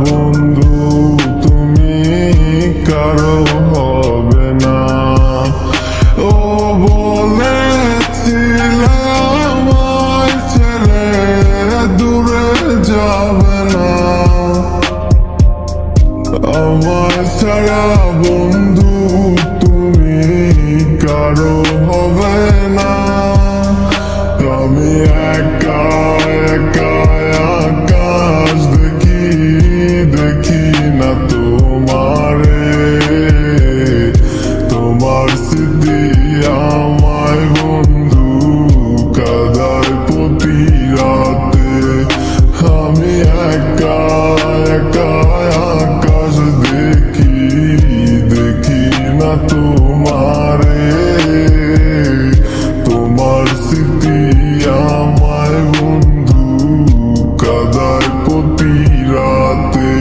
বন্ধু তুমি কারো হবে না। ও বলেছিলে আমায় ছেড়ে দূরে যাবে না, আমায় ছাড়া বন্ধু তুমি কারো হবে না। আমি একা একা আকাশ দেখি, দেখি না তোমারে। তোমার স্মৃতি আমায় বন্ধু কাঁদায় প্রতি রাতে। আমি একা একা আকাশ দেখি, দেখি না তোমারে। তোমার স্মৃতি আমায় বন্ধু কাঁদায় প্রতি রাতে।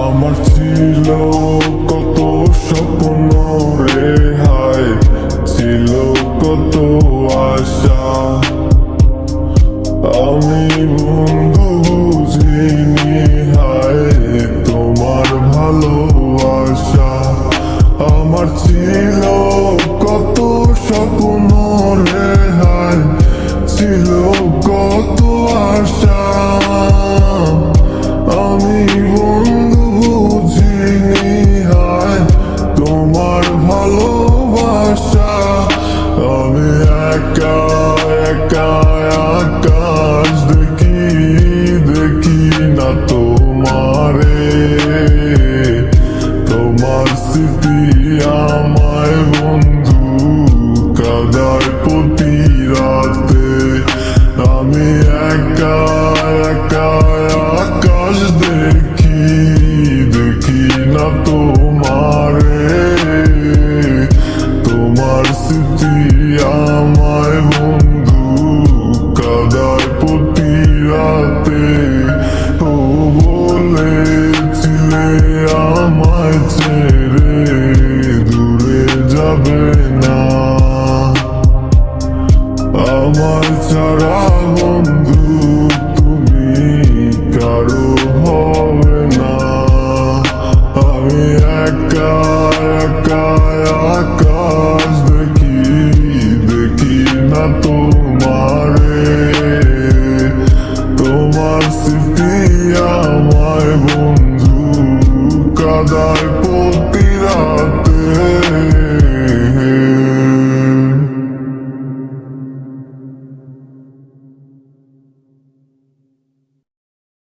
আমার ছিল কত স্বপ্ন রে হায়, ছিল কত আশা। আমি বন্ধু বুঝিনি হায় তোমার ভালোবাসা। আমার ছিল কত স্বপ্ন রে হায়, ছিল কত আশা। আমি বন্ধু বুঝিনি হায় তোমার ভালোবাসা। আমি একা একা আকাশ দেখি, দেখি না তোমারে। তোমার স্মৃতি আমায় বন্ধু কাঁদায় প্রতি রাতে। আমি একা একা আকাশ দেখি, দেখি না তোমারে। তোমার স্মৃতি আমায় বন্ধু কাঁদায় প্রতি রাতে। ও বলেছিলে আমায় ছেড়ে দূরে যাবে না, আমার ছাড়া বন্ধু তুমি কারো হবে না। আমি একা একা আকাশ দেখি, দেখি না তো